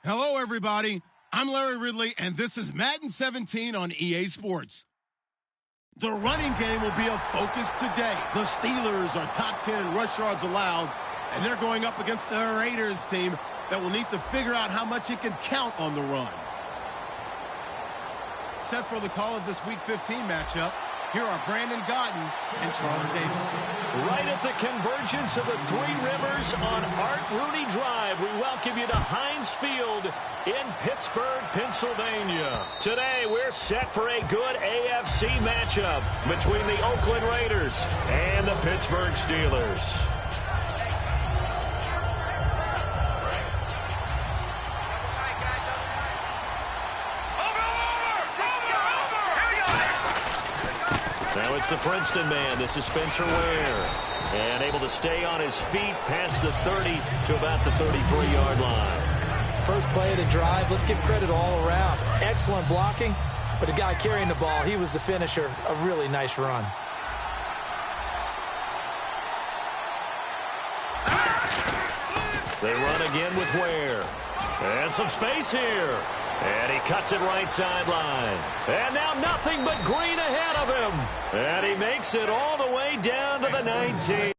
Hello, everybody. I'm Larry Ridley, and this is Madden 17 on EA Sports. The running game will be a focus today. The Steelers are top 10 in rush yards allowed, and they're going up against the Raiders team that will need to figure out how much it can count on the run. Set for the call of this Week 15 matchup, here are Brandon Godden and Charles Davis. Right at the convergence of the Three Rivers on Art Rooney Drive, we welcome you to Heinz Field in Pittsburgh, Pennsylvania. Today, we're set for a good AFC matchup between the Oakland Raiders and the Pittsburgh Steelers. Now it's the Princeton man. This is Spencer Ware. And able to stay on his feet past the 30 to about the 33-yard line. First play of the drive, let's give credit all around. Excellent blocking, but the guy carrying the ball, he was the finisher. A really nice run. They run again with Ware. And some space here. And he cuts it right sideline. And now nothing but green ahead of him. And he makes it all the way down to the 19.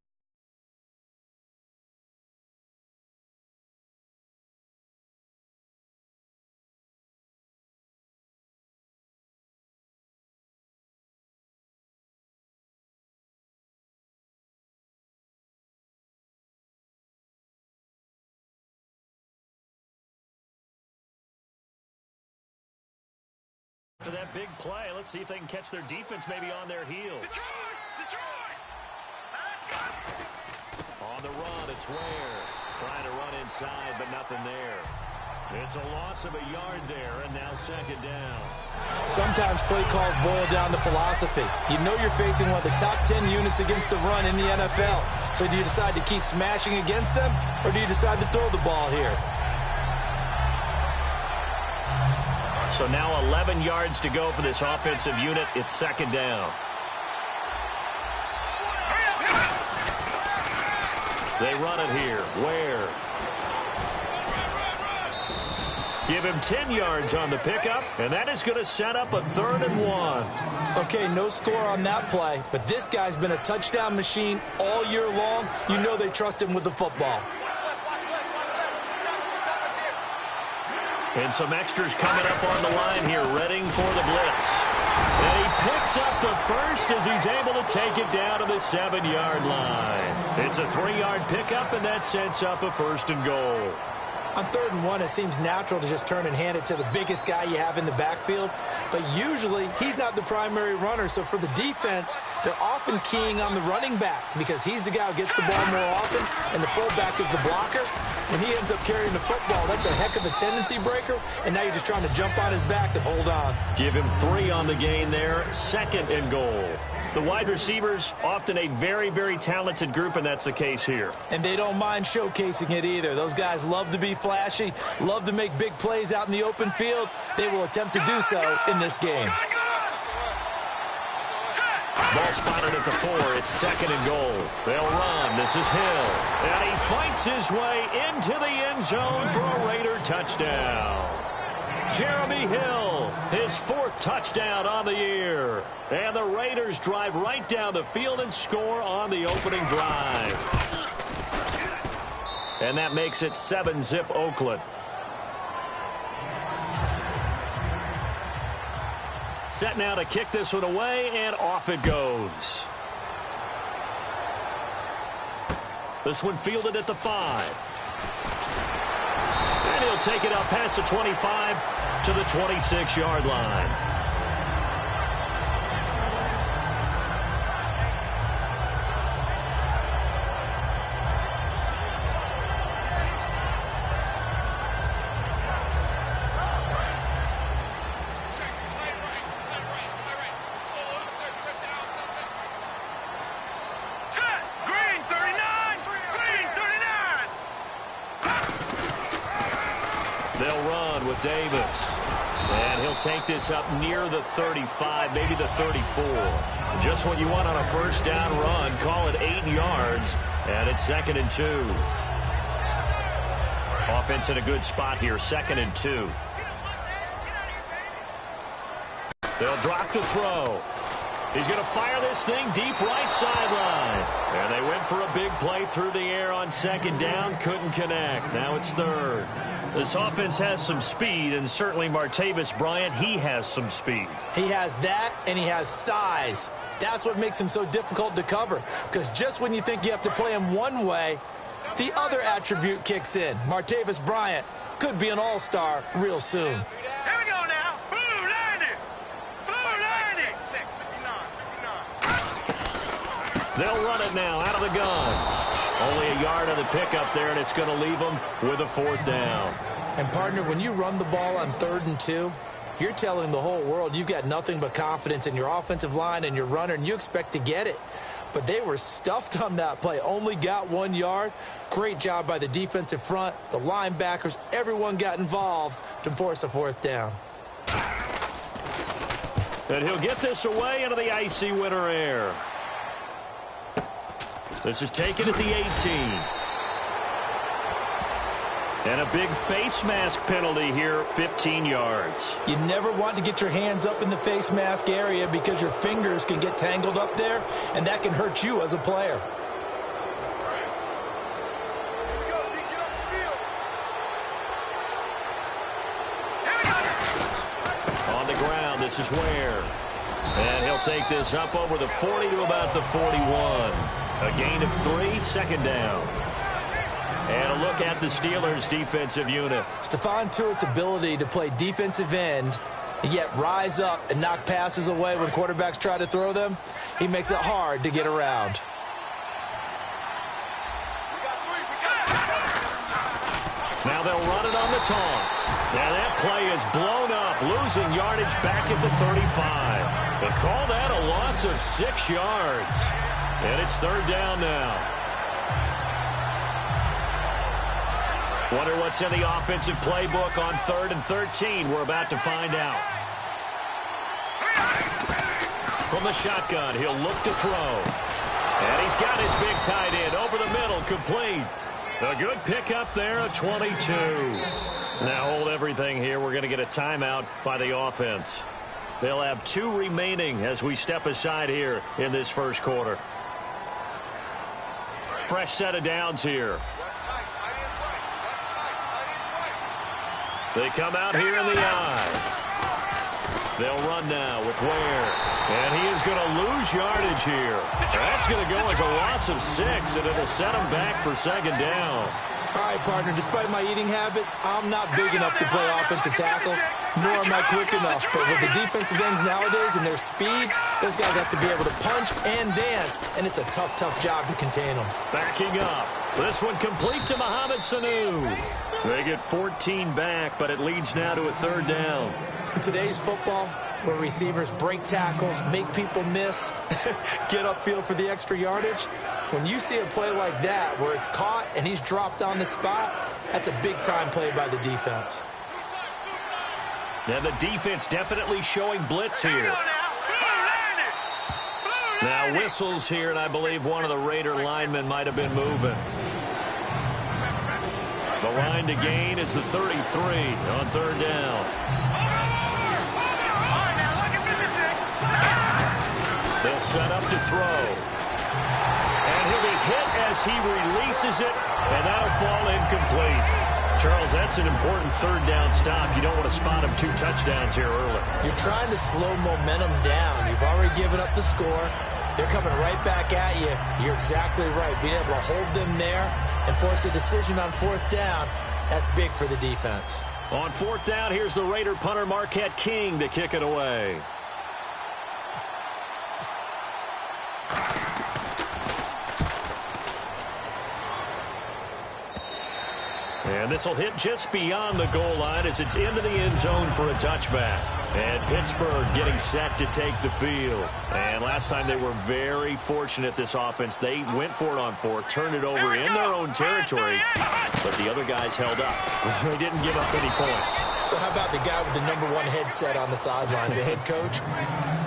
For that big play, let's see if they can catch their defense maybe on their heels. Detroit! Let's go! On the run, it's Ware. Trying to run inside, but nothing there. It's a loss of a yard there, and now second down. Sometimes play calls boil down to philosophy. You know you're facing one of the top 10 units against the run in the NFL. So do you decide to keep smashing against them, or do you decide to throw the ball here? So now 11 yards to go for this offensive unit. It's second down. They run it here. Ware. Give him 10 yards on the pickup, and that is going to set up a 3rd and 1. Okay, no score on that play, but this guy's been a touchdown machine all year long. You know they trust him with the football. And some extras coming up on the line here, readying for the blitz. And he picks up the first as he's able to take it down to the 7-yard line. It's a 3-yard pickup, and that sets up a 1st and goal. On 3rd and 1, it seems natural to just turn and hand it to the biggest guy you have in the backfield. But usually, he's not the primary runner. So for the defense, they're often keying on the running back because he's the guy who gets the ball more often, and the fullback is the blocker. And he ends up carrying the football. That's a heck of a tendency breaker. And now you're just trying to jump on his back and hold on. Give him 3 on the gain there. 2nd and goal. The wide receivers, often a very, very talented group, and that's the case here. And they don't mind showcasing it either. Those guys love to be flashy, love to make big plays out in the open field. They will attempt to do so in this game. Ball spotted at the 4. It's 2nd and goal. They'll run. This is Hill. And he fights his way into the end zone for a Raider touchdown. Jeremy Hill, his 4th touchdown on the year. And the Raiders drive right down the field and score on the opening drive. And that makes it 7-zip Oakland. Set now to kick this one away, and off it goes. This one fielded at the 5. And he'll take it out past the 25 to the 26-yard line. They'll run with Davis. And he'll take this up near the 35, maybe the 34. Just what you want on a first down run. Call it 8 yards. And it's 2nd and 2. offense in a good spot here, 2nd and 2. They'll drop to throw. He's going to fire this thing deep right sideline. And they went for a big play through the air on 2nd down. Couldn't connect. Now it's 3rd. This offense has some speed, and certainly Martavis Bryant, he has some speed. He has that, and he has size. That's what makes him so difficult to cover, because just when you think you have to play him one way, the other attribute kicks in. Martavis Bryant could be an all-star real soon. Here we go now. Blue landing. Blue landing. They'll run it now out of the gun. Only a yard of the pickup there, and it's going to leave them with a 4th down. And, partner, when you run the ball on 3rd and 2, you're telling the whole world you've got nothing but confidence in your offensive line and your runner, and you expect to get it. But they were stuffed on that play, only got 1 yard. Great job by the defensive front, the linebackers, everyone got involved to force a 4th down. And he'll get this away into the icy winter air. This is taken at the 18. And a big face mask penalty here, 15 yards. You never want to get your hands up in the face mask area because your fingers can get tangled up there, and that can hurt you as a player. On the ground, this is Ware. And he'll take this up over the 40 to about the 41. A gain of 3, 2nd down. And a look at the Steelers' defensive unit. Stephon Tuitt's ability to play defensive end and yet rise up and knock passes away when quarterbacks try to throw them, he makes it hard to get around. Now they'll run it on the toss. Now that play is blown up, losing yardage back at the 35. They call that a loss of 6 yards. And it's 3rd down now. Wonder what's in the offensive playbook on 3rd and 13. We're about to find out. From the shotgun, he'll look to throw. And he's got his big tight end over the middle, complete. A good pickup there, a 22. Now hold everything here. We're going to get a timeout by the offense. They'll have 2 remaining as we step aside here in this first quarter. Fresh set of downs here. They come out here in the eye. They'll run now with Ware. And he is going to lose yardage here. That's going to go as a loss of 6, and it'll set him back for 2nd down. All right, partner, despite my eating habits, I'm not big enough to play offensive tackle, nor am I quick enough. But with the defensive ends nowadays and their speed, those guys have to be able to punch and dance, and it's a tough, tough job to contain them. Backing up. This one complete to Mohamed Sanu. They get 14 back, but it leads now to a 3rd down. In today's football, where receivers break tackles, make people miss, get upfield for the extra yardage, when you see a play like that where it's caught and he's dropped on the spot, that's a big-time play by the defense. Now the defense definitely showing blitz here. Now whistles here, and I believe one of the Raider linemen might have been moving. The line to gain is the 33 on 3rd down. They'll set up to throw. And he'll be hit as he releases it, and that'll fall incomplete. Charles, that's an important 3rd down stop. You don't want to spot him 2 touchdowns here early. You're trying to slow momentum down. You've already given up the score. They're coming right back at you. You're exactly right. Being able to hold them there and force a decision on 4th down, that's big for the defense. On 4th down, here's the Raider punter Marquette King to kick it away. And this will hit just beyond the goal line as it's into the end zone for a touchback. And Pittsburgh getting set to take the field. And last time they were very fortunate, this offense. They went for it on 4th, turned it over in their own territory, but the other guys held up. They didn't give up any points. So how about the guy with the #1 headset on the sidelines, the head coach?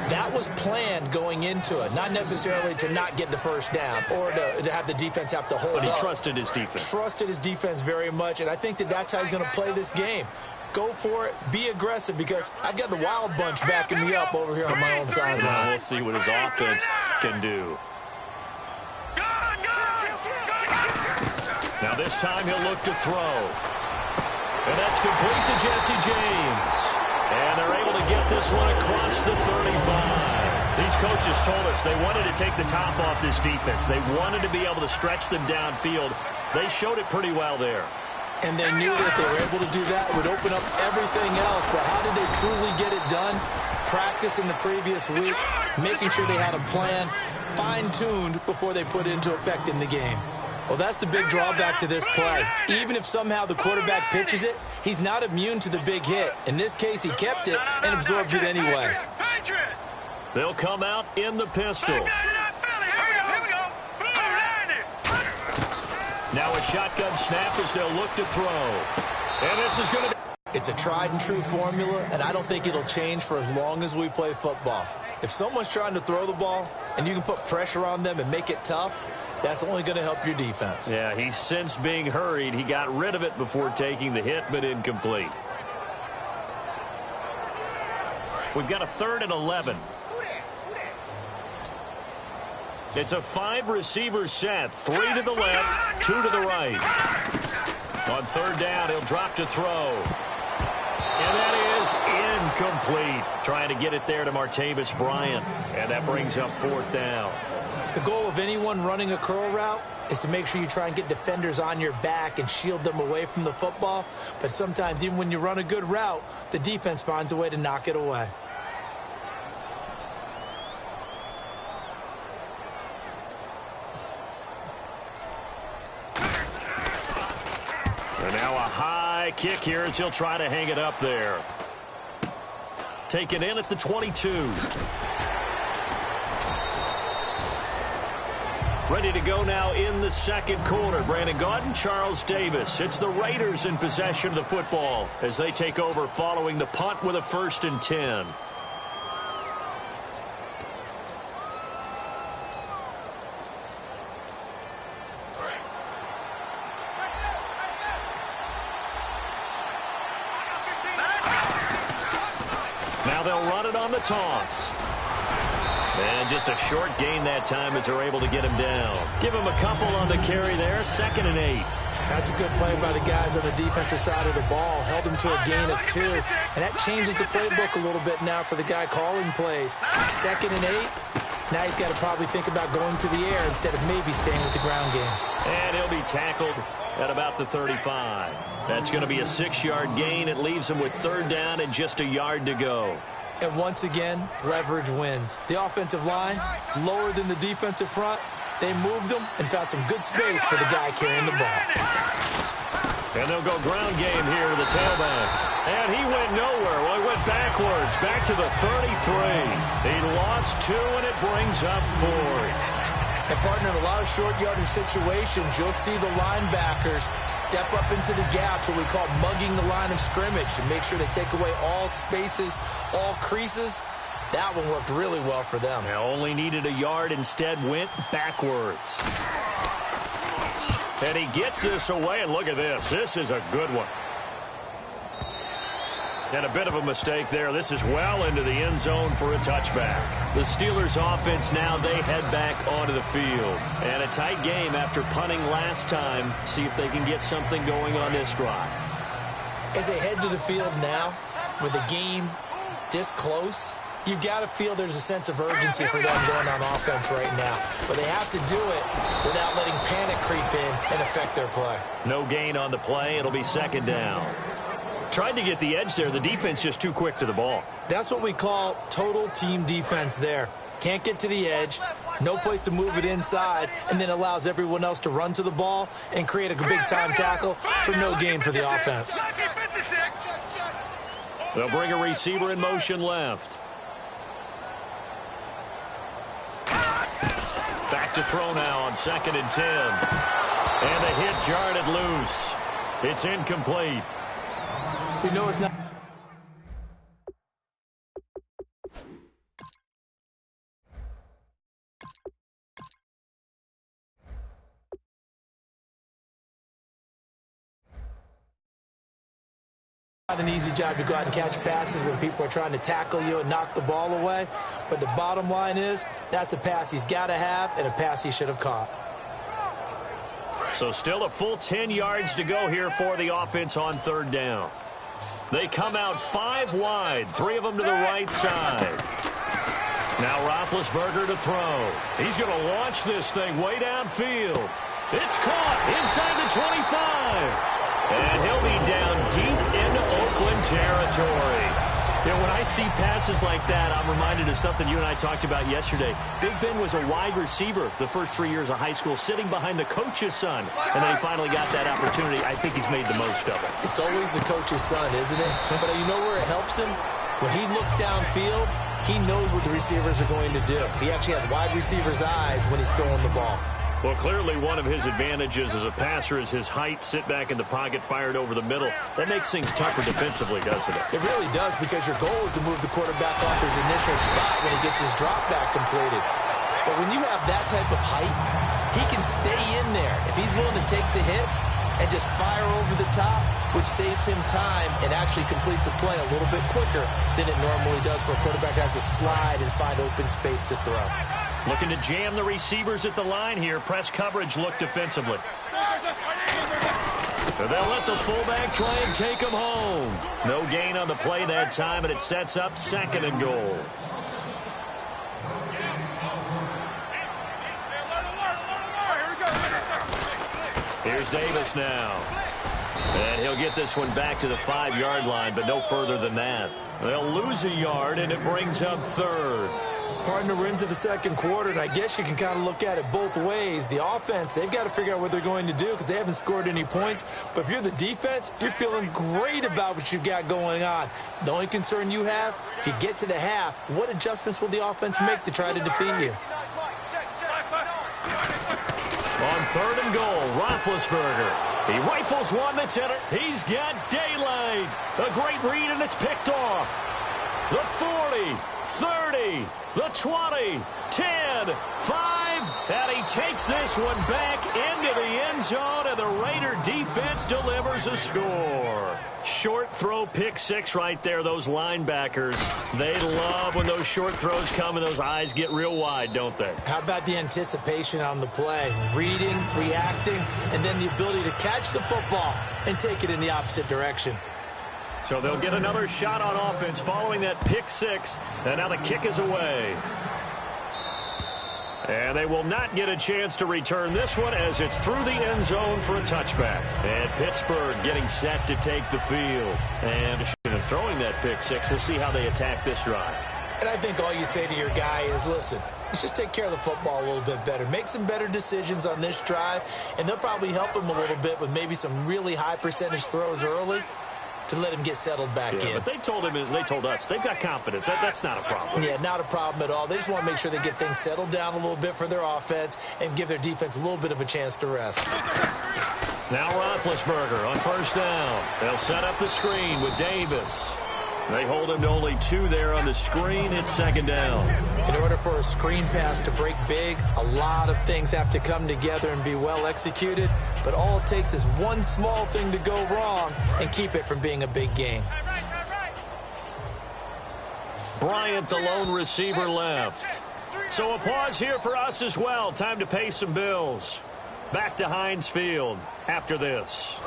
That was planned going into it, not necessarily to not get the first down or to have the defense have to hold up. But he trusted his defense. Trusted his defense very much, and I think that's how he's going to play this game. Go for it. Be aggressive, because I've got the Wild Bunch backing me up over here on my own sideline. We'll see what his offense can do. Now this time he'll look to throw. And that's complete to Jesse James. And they're able to get this one across the 35. These coaches told us they wanted to take the top off this defense. They wanted to be able to stretch them downfield. They showed it pretty well there. And they knew that if they were able to do that, it would open up everything else. But how did they truly get it done? Practice in the previous week, making sure they had a plan, fine-tuned before they put it into effect in the game. Well, that's the big drawback to this play. Even if somehow the quarterback pitches it, he's not immune to the big hit. In this case, he kept it and absorbed it anyway. They'll come out in the pistol. Now a shotgun snap as they'll look to throw. And this is going to be... It's a tried-and-true formula, and I don't think it'll change for as long as we play football. If someone's trying to throw the ball and you can put pressure on them and make it tough, that's only going to help your defense. Yeah, he's since being hurried. He got rid of it before taking the hit, but incomplete. We've got a 3rd and 11. It's a 5-receiver set. 3 to the left, 2 to the right. On 3rd down, he'll drop to throw. And that is incomplete. Trying to get it there to Martavis Bryant. And that brings up 4th down. The goal of anyone running a curl route is to make sure you try and get defenders on your back and shield them away from the football. But sometimes, even when you run a good route, the defense finds a way to knock it away. And now a high kick here as he'll try to hang it up there. Taken in at the 22. Ready to go now in the second quarter. Brandon Gaudin, Charles Davis. It's the Raiders in possession of the football as they take over following the punt with a 1st and 10. Now they'll run it on the toss. And just a short gain that time as they're able to get him down. Give him a couple on the carry there. 2nd and 8. That's a good play by the guys on the defensive side of the ball. Held him to a gain of 2. And that changes the playbook a little bit now for the guy calling plays. 2nd and 8. Now he's got to probably think about going to the air instead of maybe staying with the ground game. And he'll be tackled at about the 35. That's going to be a 6-yard gain. It leaves him with 3rd down and just a yard to go. And once again, leverage wins. The offensive line, lower than the defensive front. They moved them and found some good space for the guy carrying the ball. And they'll go ground game here with the tailback. And he went nowhere. Well, he went backwards, back to the 33. He lost 2, and it brings up 4th. And, partner, in a lot of short yardage situations, you'll see the linebackers step up into the gaps, what we call mugging the line of scrimmage, to make sure they take away all spaces, all creases. That one worked really well for them. Now only needed a yard, instead went backwards. And he gets this away, and look at this. This is a good one. And a bit of a mistake there. This is well into the end zone for a touchback. The Steelers offense now, they head back onto the field. And a tight game after punting last time. See if they can get something going on this drive. As they head to the field now, with the game this close, you've got to feel there's a sense of urgency for them going on offense right now. But they have to do it without letting panic creep in and affect their play. No gain on the play. It'll be 2nd down. Tried to get the edge there. The defense just too quick to the ball. That's what we call total team defense there. Can't get to the edge, no place to move it inside, and then allows everyone else to run to the ball and create a big-time tackle for no gain for the offense. They'll bring a receiver in motion left. Back to throw now on 2nd and 10. And the hit jarred loose. It's incomplete. We know it's not. Not an easy job to go out and catch passes when people are trying to tackle you and knock the ball away. But the bottom line is, that's a pass he's got to have and a pass he should have caught. So still a full 10 yards to go here for the offense on third down. They come out 5 wide, 3 of them to the right side. Now Roethlisberger to throw. He's going to launch this thing way downfield. It's caught inside the 25. And he'll be down deep into Oakland territory. You know, when I see passes like that, I'm reminded of something you and I talked about yesterday. Big Ben was a wide receiver the first 3 years of high school, sitting behind the coach's son. And then he finally got that opportunity. I think he's made the most of it. It's always the coach's son, isn't it? But you know where it helps him? When he looks downfield, he knows what the receivers are going to do. He actually has wide receivers' eyes when he's throwing the ball. Well, clearly one of his advantages as a passer is his height, sit back in the pocket, fired over the middle. That makes things tougher defensively, doesn't it? It really does, because your goal is to move the quarterback off his initial spot when he gets his drop back completed. But when you have that type of height, he can stay in there. If he's willing to take the hits and just fire over the top, which saves him time and actually completes a play a little bit quicker than it normally does for a quarterback that has to slide and find open space to throw. Looking to jam the receivers at the line here. Press coverage look defensively. And they'll let the fullback try and take him home. No gain on the play that time, and it sets up 2nd and goal. Here's Davis now. And he'll get this one back to the 5-yard line, but no further than that. They'll lose a yard, and it brings up 3rd. Partner, we're into the second quarter, and I guess you can kind of look at it both ways. The offense, they've got to figure out what they're going to do because they haven't scored any points. But if you're the defense, you're feeling great about what you've got going on. The only concern you have, if you get to the half, what adjustments will the offense make to try to defeat you? On 3rd and goal, Roethlisberger. He rifles one that's in it. He's got daylight. A great read, and it's picked off. The 40, 30, the 20, 10, 5, and he takes this one back into the end zone, and the Raider defense delivers a score. Short throw pick 6 right there. Those linebackers, they love when those short throws come and those eyes get real wide, don't they? How about the anticipation on the play? Reading, reacting, and then the ability to catch the football and take it in the opposite direction. So they'll get another shot on offense following that pick 6, and now the kick is away. And they will not get a chance to return this one as it's through the end zone for a touchback. And Pittsburgh getting set to take the field. And throwing that pick 6, we'll see how they attack this drive. And I think all you say to your guy is, listen, let's just take care of the football a little bit better. Make some better decisions on this drive, and they'll probably help him a little bit with maybe some really high percentage throws early to let him get settled back in. But they told him, they told us, they've got confidence. That's not a problem. Yeah, not a problem at all. They just want to make sure they get things settled down a little bit for their offense and give their defense a little bit of a chance to rest. Now Roethlisberger on 1st down. They'll set up the screen with Davis. They hold him to only 2 there on the screen. It's 2nd down. In order for a screen pass to break big, a lot of things have to come together and be well executed. But all it takes is one small thing to go wrong and keep it from being a big gain. Bryant, the lone receiver, left. So a pause here for us as well. Time to pay some bills. Back to Heinz Field after this.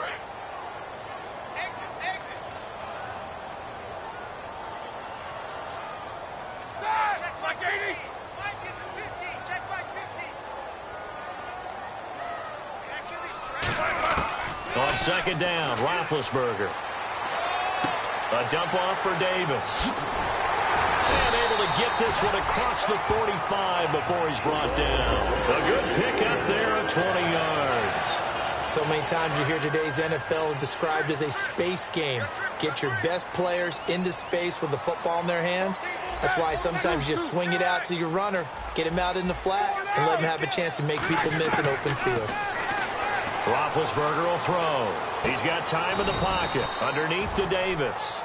On 2nd down, Roethlisberger. A dump off for Davis. And able to get this one across the 45 before he's brought down. A good pick up there at 20 yards. So many times you hear today's NFL described as a space game. Get your best players into space with the football in their hands. That's why sometimes you swing it out to your runner, get him out in the flat, and let him have a chance to make people miss an open field. Roethlisberger will throw. He's got time in the pocket. Underneath to Davis.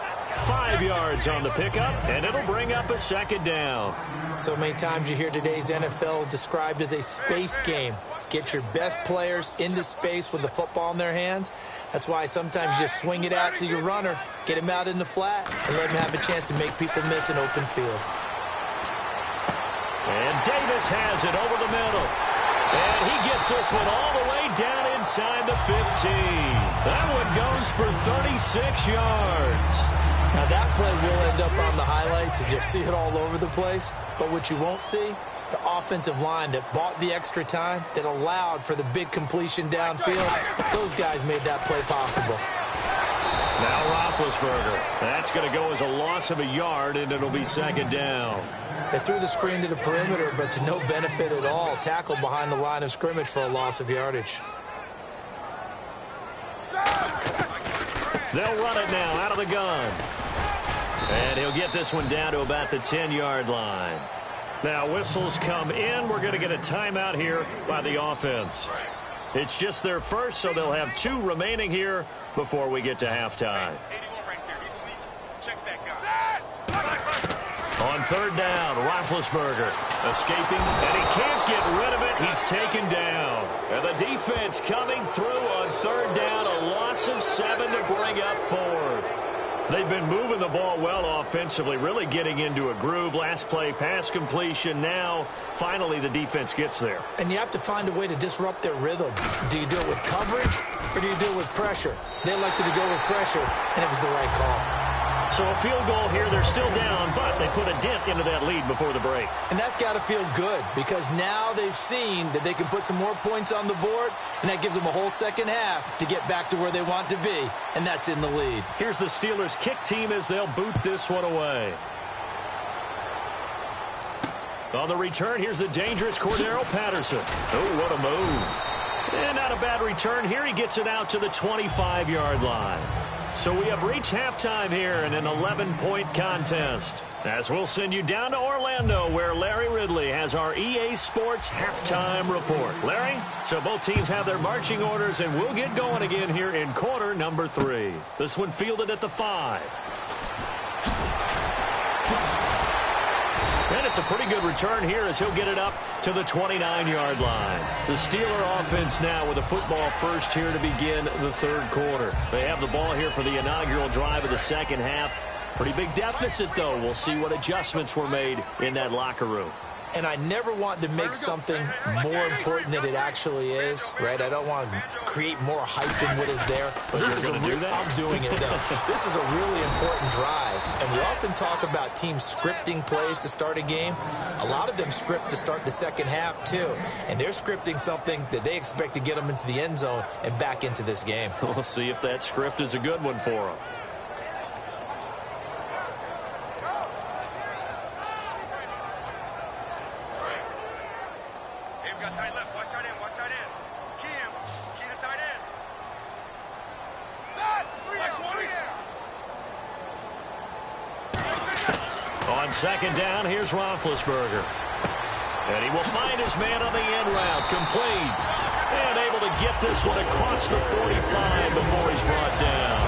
5 yards on the pickup, and it'll bring up a 2nd down. So many times you hear today's NFL described as a space game. Get your best players into space with the football in their hands. That's why sometimes you just swing it out to your runner, get him out in the flat, and let him have a chance to make people miss an open field. And Davis has it over the middle. And he gets this one all the way down inside the 15. That one goes for 36 yards. Now that play will end up on the highlights, and you'll see it all over the place. But what you won't see, the offensive line that bought the extra time, that allowed for the big completion downfield, those guys made that play possible. Now Roethlisberger. That's going to go as a loss of a yard, and it'll be second down. They threw the screen to the perimeter, but to no benefit at all. Tackled behind the line of scrimmage for a loss of yardage. They'll run it now out of the gun. And he'll get this one down to about the 10-yard line. Now whistles come in. We're going to get a timeout here by the offense. It's just their first, so they'll have 2 remaining here before we get to halftime. On third down, Roethlisberger escaping, and he can't get rid of it. He's taken down. And the defense coming through on third down, a loss of 7 to bring up fourth. They've been moving the ball well offensively, really getting into a groove. Last play, pass completion. Now, finally, the defense gets there. And you have to find a way to disrupt their rhythm. Do you do it with coverage, or do you do it with pressure? They elected to go with pressure, and it was the right call. So a field goal here. They're still down, but they put a dent into that lead before the break. And that's got to feel good, because now they've seen that they can put some more points on the board, and that gives them a whole second half to get back to where they want to be, and that's in the lead. Here's the Steelers' kick team as they'll boot this one away. On the return, here's the dangerous Cordero Patterson. Oh, what a move. And not a bad return here. He gets it out to the 25-yard line. So we have reached halftime here in an 11-point contest. As we'll send you down to Orlando, where Larry Ridley has our EA Sports halftime report. Larry, so both teams have their marching orders, and we'll get going again here in quarter number 3. This one fielded at the 5. And it's a pretty good return here as he'll get it up to the 29-yard line. The Steeler offense now with a football first here to begin the third quarter. They have the ball here for the inaugural drive of the second half. Pretty big deficit, though. We'll see what adjustments were made in that locker room. And I never want to make something more important than it actually is, right? I don't want to create more hype than what is there. But this is I'm doing it, though. This is a really important drive. And we often talk about teams scripting plays to start a game. A lot of them script to start the second half, too. And they're scripting something that they expect to get them into the end zone and back into this game. We'll see if that script is a good one for them. On second down, here's Roethlisberger. And he will find his man on the end route, complete. And able to get this one across the 45 before he's brought down.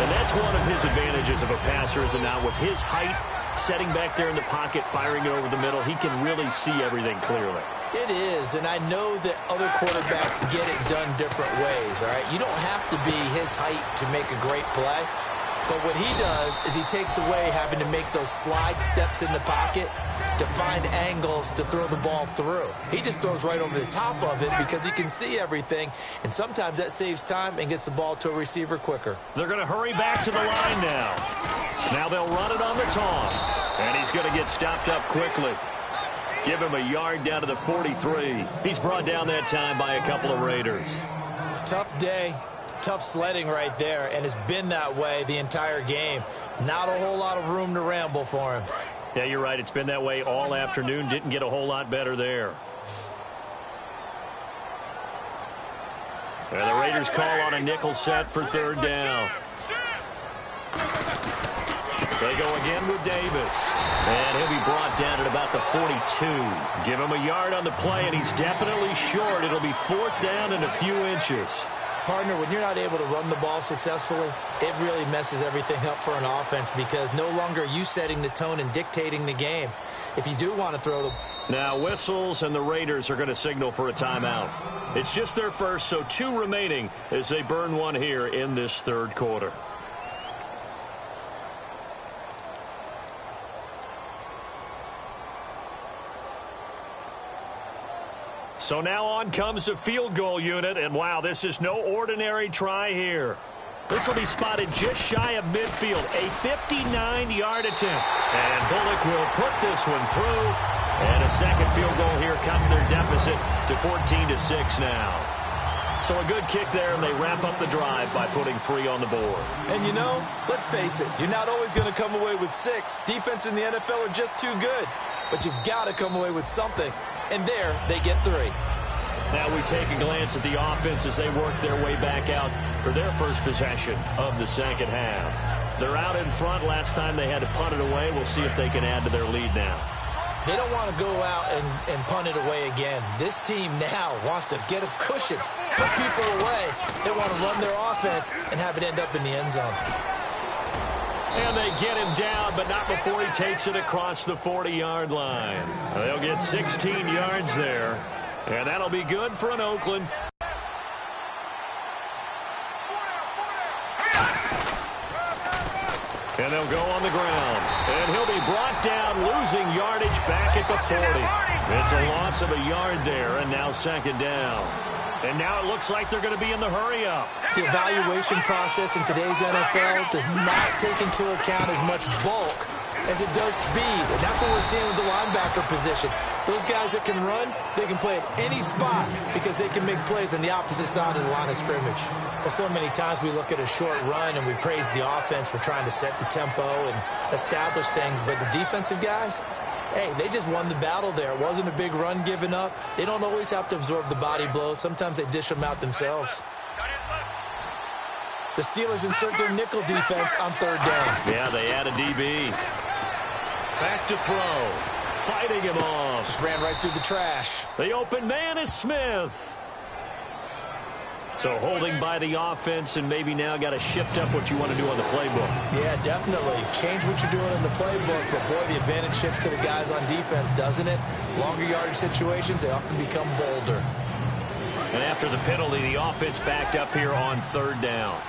And that's one of his advantages of a passer, is now with his height, setting back there in the pocket, firing it over the middle, he can really see everything clearly. It is, and I know that other quarterbacks get it done different ways, all right? You don't have to be his height to make a great play. But what he does is he takes away having to make those slide steps in the pocket to find angles to throw the ball through. He just throws right over the top of it because he can see everything, and sometimes that saves time and gets the ball to a receiver quicker. They're going to hurry back to the line now. Now they'll run it on the toss, and he's going to get stopped up quickly. Give him a yard down to the 43. He's brought down that time by a couple of Raiders. Tough day. Tough sledding right there, and it's been that way the entire game. Not a whole lot of room to ramble for him. Yeah, you're right. It's been that way all afternoon. Didn't get a whole lot better there. And the Raiders call on a nickel set for third down. They go again with Davis. And he'll be brought down at about the 42. Give him a yard on the play, and he's definitely short. It'll be fourth down and a few inches. Partner, when you're not able to run the ball successfully, it really messes everything up for an offense, because no longer are you setting the tone and dictating the game. if you do want to throw the... Now whistles, and the Raiders are going to signal for a timeout. It's just their first, so 2 remaining as they burn one here in this third quarter. So now on comes the field goal unit, and wow, this is no ordinary try here. This will be spotted just shy of midfield, a 59-yard attempt. And Bullock will put this one through, and a second field goal here cuts their deficit to 14-6 now. So a good kick there, and they wrap up the drive by putting 3 on the board. And you know, let's face it, you're not always going to come away with 6. Defense in the NFL are just too good. But you've got to come away with something. And there, they get 3. Now we take a glance at the offense as they work their way back out for their first possession of the second half. They're out in front. Last time they had to punt it away. We'll see if they can add to their lead now. They don't want to go out and punt it away again. This team now wants to get a cushion, put people away. They want to run their offense and have it end up in the end zone. And they get him down, but not before he takes it across the 40-yard line. They'll get 16 yards there, and that'll be good for an Oakland. And they'll go on the ground. And he'll be brought down, losing yardage back at the 40. It's a loss of a yard there, and now second down. And now it looks like they're going to be in the hurry-up. The evaluation process in today's NFL does not take into account as much bulk as it does speed. And that's what we're seeing with the linebacker position. Those guys that can run, they can play at any spot because they can make plays on the opposite side of the line of scrimmage. Well, so many times we look at a short run and we praise the offense for trying to set the tempo and establish things. But the defensive guys, hey, they just won the battle there. It wasn't a big run given up. They don't always have to absorb the body blows. Sometimes they dish them out themselves. The Steelers insert their nickel defense on third down. Yeah, they add a DB. Back to throw. Fighting him off. Just ran right through the trash. The open man is Smith. So holding by the offense, and maybe now got to shift up what you want to do on the playbook. Yeah, definitely. Change what you're doing in the playbook, but boy, the advantage shifts to the guys on defense, doesn't it? Longer yardage situations, they often become bolder. And after the penalty, the offense backed up here on third down.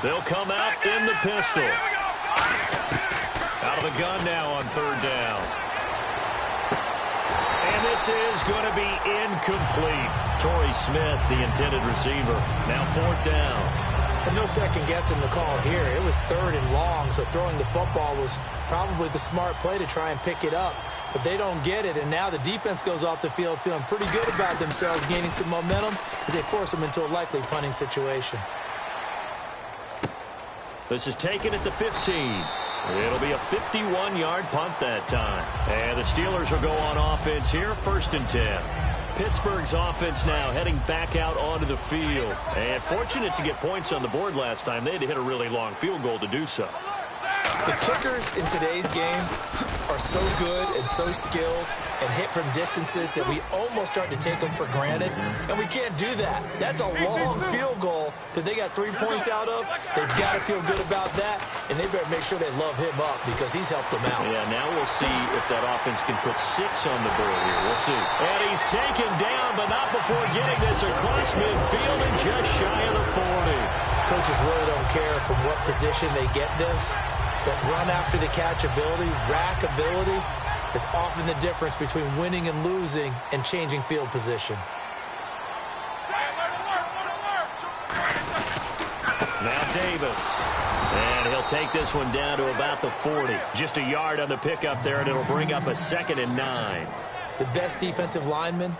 They'll come out in the pistol. Out of the gun now on third down. And this is going to be incomplete. Torrey Smith, the intended receiver. Now fourth down. And no second guessing the call here. It was third and long, so throwing the football was probably the smart play to try and pick it up. But they don't get it, and now the defense goes off the field feeling pretty good about themselves, gaining some momentum as they force them into a likely punting situation. This is taken at the 15. It'll be a 51-yard punt that time. And the Steelers will go on offense here, 1st and 10. Pittsburgh's offense now heading back out onto the field. And fortunate to get points on the board last time. They had to hit a really long field goal to do so. The kickers in today's game are so good and so skilled and hit from distances that we almost start to take them for granted, and we can't do that. That's a long field goal that they got 3 points out of. They've got to feel good about that, and they better make sure they love him up because he's helped them out. Yeah, now we'll see if that offense can put 6 on the board here. We'll see. And he's taken down, but not before getting this across midfield and just shy of the 40. Coaches really don't care from what position they get this. But run after the catch ability, rack ability, is often the difference between winning and losing and changing field position. Now Davis. And he'll take this one down to about the 40. Just a yard on the pickup there, and it'll bring up a 2nd and 9. The best defensive linemen,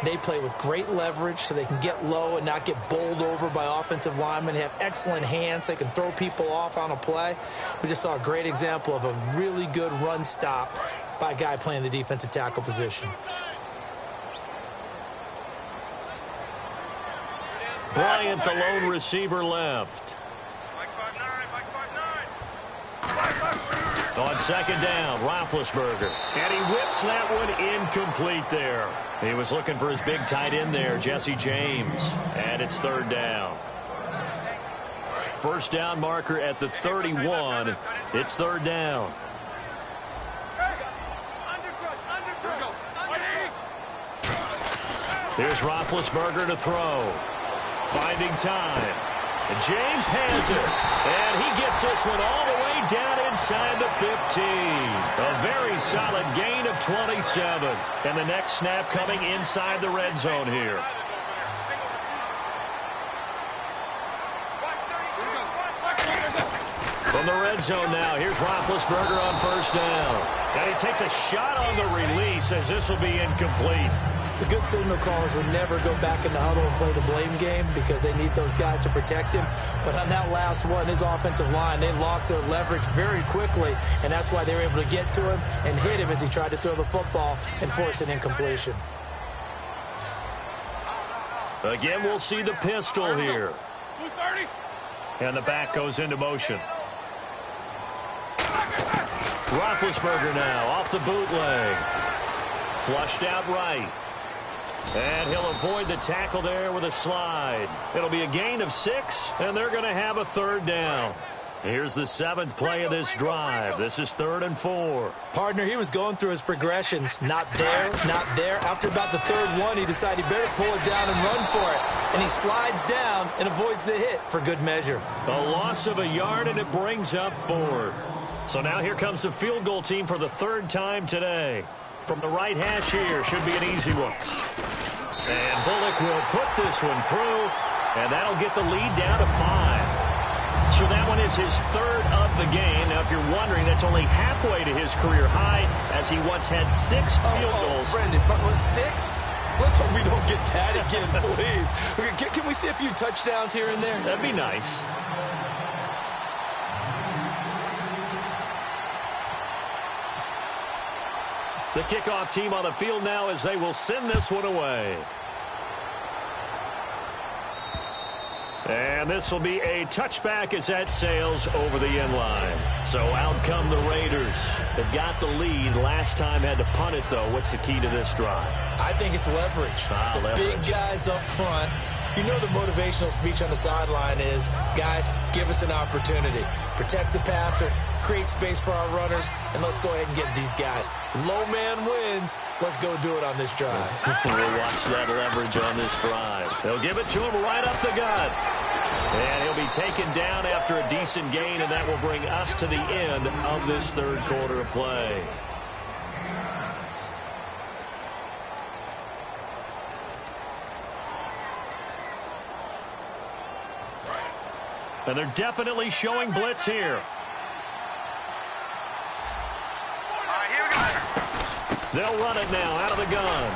they play with great leverage so they can get low and not get bowled over by offensive linemen. They have excellent hands. They can throw people off on a play. We just saw a great example of a really good run stop by a guy playing the defensive tackle position. Bryant, the lone receiver, left. On 2nd down, Roethlisberger. And he whips that one incomplete there. He was looking for his big tight end there, Jesse James. And it's 3rd down. First down marker at the 31. It's 3rd down. Here's Roethlisberger to throw. Finding time. And James has it. And he gets this one all the way down inside the 15. A very solid gain of 27. And the next snap coming inside the red zone here. From the red zone now, here's Roethlisberger on first down. And he takes a shot on the release as this will be incomplete. The good signal callers would never go back in the huddle and play the blame game because they need those guys to protect him. But on that last one, his offensive line, they lost their leverage very quickly, and that's why they were able to get to him and hit him as he tried to throw the football and force an incompletion. Again, we'll see the pistol here. And the back goes into motion. Roethlisberger now off the bootleg. Flushed out right. And he'll avoid the tackle there with a slide. It'll be a gain of 6, and they're going to have a third down. Here's the 7th play of this drive. This is 3rd and 4. Partner, he was going through his progressions. Not there, not there. After about the 3rd one, he decided he better pull it down and run for it. And he slides down and avoids the hit for good measure. A loss of a yard, and it brings up 4th. So now here comes the field goal team for the 3rd time today. From the right hash here, should be an easy one. And Bullock will put this one through, and that'll get the lead down to 5. So that one is his 3rd of the game. Now, if you're wondering, that's only halfway to his career high, as he once had 6 field goals. Brendan, but was 6? Let's hope we don't get that again, please. Can we see a few touchdowns here and there? That'd be nice. The kickoff team on the field now as they will send this one away. And this will be a touchback as that sails over the end line. So out come the Raiders. They've got the lead. Last time had to punt it, though. What's the key to this drive? I think it's leverage. Leverage. Big guys up front. You know the motivational speech on the sideline is, guys, give us an opportunity. Protect the passer, create space for our runners, and let's go ahead and get these guys. Low man wins. Let's go do it on this drive. We'll watch that leverage on this drive. They'll give it to him right up the gut. And he'll be taken down after a decent gain, and that will bring us to the end of this 3rd quarter of play. And they're definitely showing blitz here. They'll run it now out of the gun.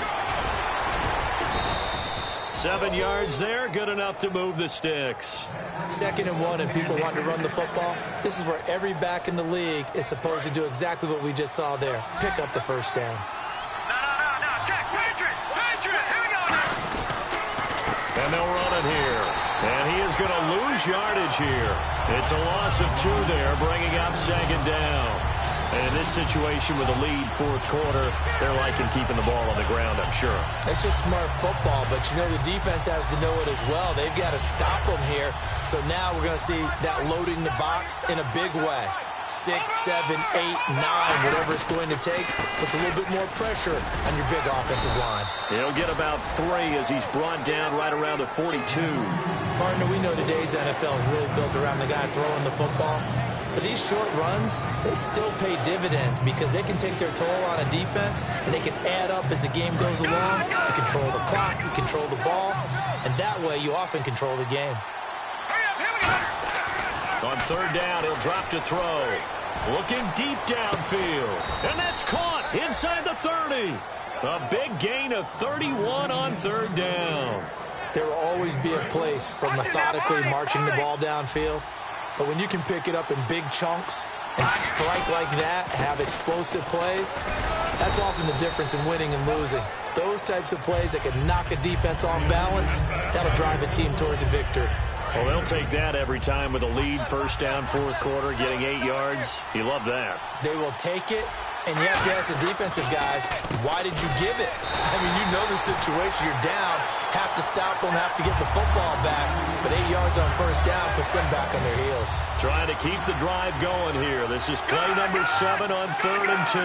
7 yards there, good enough to move the sticks. 2nd and 1, and people want to run the football. This is where every back in the league is supposed to do exactly what we just saw there. Pick up the first down. No. Check. Patriot. Here we go. And they'll run it here. And he is going to lose yardage here. It's a loss of 2 there, bringing up 2nd down. And in this situation with a lead 4th quarter, they're liking keeping the ball on the ground, I'm sure. It's just smart football, but you know the defense has to know it as well. They've got to stop them here. So now we're going to see that loading the box in a big way. 6, 7, 8, 9, whatever it's going to take, puts a little bit more pressure on your big offensive line. He'll get about 3 as he's brought down right around the 42. Partner, we know today's NFL is really built around the guy throwing the football. But these short runs, they still pay dividends because they can take their toll on a defense, and they can add up as the game goes along. You control the clock, you control the ball, and that way you often control the game. On 3rd down, he'll drop to throw. Looking deep downfield. And that's caught inside the 30. A big gain of 31 on 3rd down. There will always be a place for methodically marching the ball downfield. But when you can pick it up in big chunks and strike like that, have explosive plays, that's often the difference in winning and losing. Those types of plays that can knock a defense off balance, that'll drive a team towards a victory. Well, they'll take that every time with a lead, 1st down, 4th quarter, getting 8 yards. You love that. They will take it, and you have to ask the defensive guys, why did you give it? I mean, you know the situation. You're down, have to stop them, have to get the football back. But 8 yards on 1st down puts them back on their heels. Trying to keep the drive going here. This is play number 7 on 3rd and 2.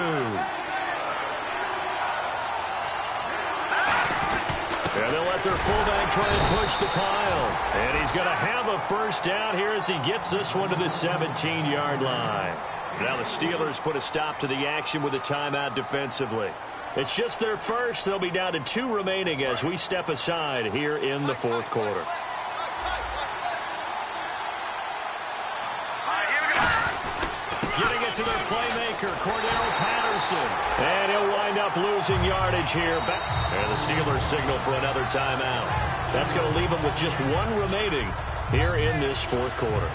And They'll let their fullback try and push the pile. And he's going to have a first down here as he gets this one to the 17-yard line. Now the Steelers put a stop to the action with a timeout defensively. It's just their first. They'll be down to 2 remaining as we step aside here in the fourth quarter. Getting it to their playmaker, Cordell Patterson. And he'll wind up losing yardage here. And the Steelers signal for another timeout. That's going to leave them with just 1 remaining here in this fourth quarter.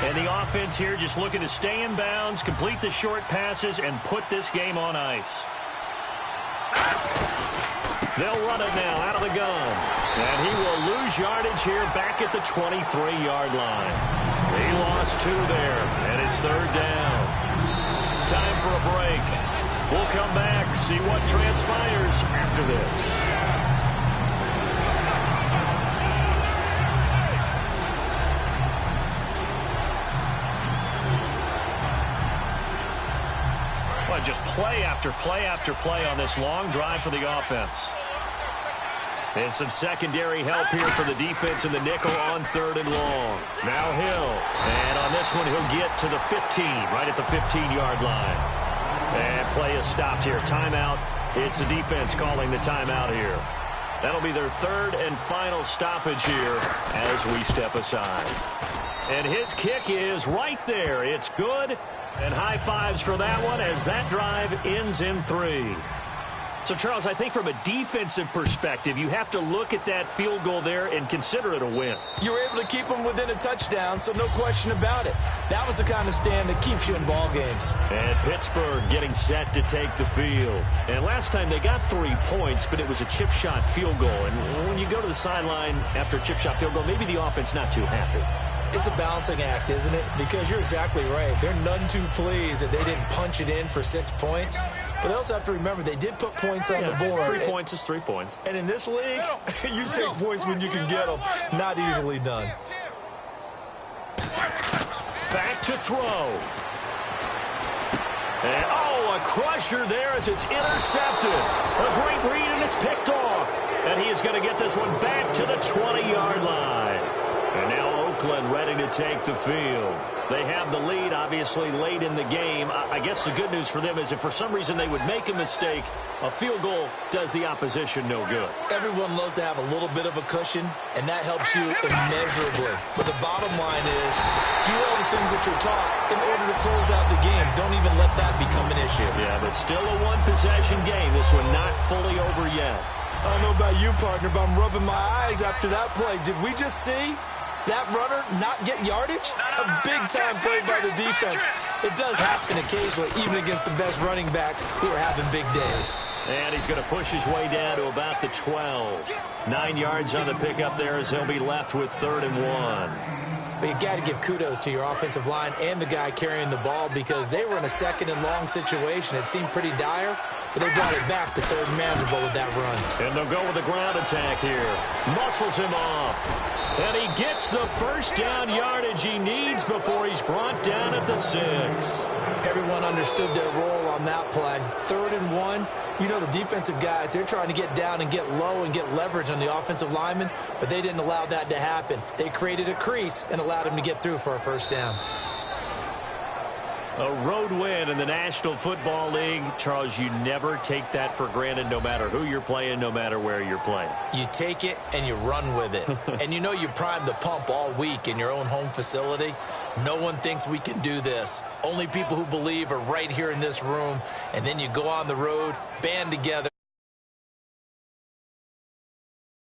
And the offense here just looking to stay in bounds, complete the short passes, and put this game on ice. They'll run it now out of the gun. And he will lose yardage here back at the 23-yard line. He lost 2 there, and it's 3rd down. Time for a break. We'll come back, see what transpires after this. Just play after play after play on this long drive for the offense. And some secondary help here for the defense in the nickel on 3rd and long. Now Hill. And on this one, he'll get to the 15, right at the 15-yard line. And play is stopped here. Timeout. It's the defense calling the timeout here. That'll be their 3rd and final stoppage here as we step aside. And his kick is right there. It's good. And high fives for that one as that drive ends in 3. So, Charles, I think from a defensive perspective, you have to look at that field goal there and consider it a win. You were able to keep them within a touchdown, so no question about it. That was the kind of stand that keeps you in ball games. And Pittsburgh getting set to take the field. And last time they got 3 points, but it was a chip shot field goal. And when you go to the sideline after a chip shot field goal, maybe the offense not too happy. It's a balancing act, isn't it? Because you're exactly right. They're none too pleased that they didn't punch it in for 6 points. But they also have to remember they did put points on the board. 3 points is 3 points. And in this league, you take points when you can get them. Not easily done. Back to throw. And, a crusher there as it's intercepted. A great read, and it's picked off. And he is going to get this one back to the 20-yard line. And now Oakland ready to take the field. They have the lead, obviously, late in the game. I guess the good news for them is if for some reason they would make a mistake, a field goal does the opposition no good. Everyone loves to have a little bit of a cushion, and that helps you immeasurably. But the bottom line is, do all the things that you're taught in order to close out the game. Don't even let that become an issue. Yeah, but still a one-possession game. This one not fully over yet. I don't know about you, partner, but I'm rubbing my eyes after that play. Did we just see that runner not get yardage? A big-time play by the defense. It does happen occasionally, even against the best running backs who are having big days. And he's going to push his way down to about the 12. 9 yards on the pickup there as he'll be left with 3rd and 1. But you got to give kudos to your offensive line and the guy carrying the ball because they were in a 2nd and long situation. It seemed pretty dire, but they brought it back to 3rd and manageable with that run. And they'll go with a ground attack here. Muscles him off. And he gets the first down yardage he needs before he's brought down at the 6. Everyone understood their role on that play. 3rd and 1. You know the defensive guys, they're trying to get down and get low and get leverage on the offensive linemen, but they didn't allow that to happen. They created a crease and allowed him to get through for a first down. A road win in the National Football League. Charles, you never take that for granted no matter who you're playing, no matter where you're playing. You take it and you run with it. And you know you primed the pump all week in your own home facility. No one thinks we can do this. Only people who believe are right here in this room. And then you go on the road, band together.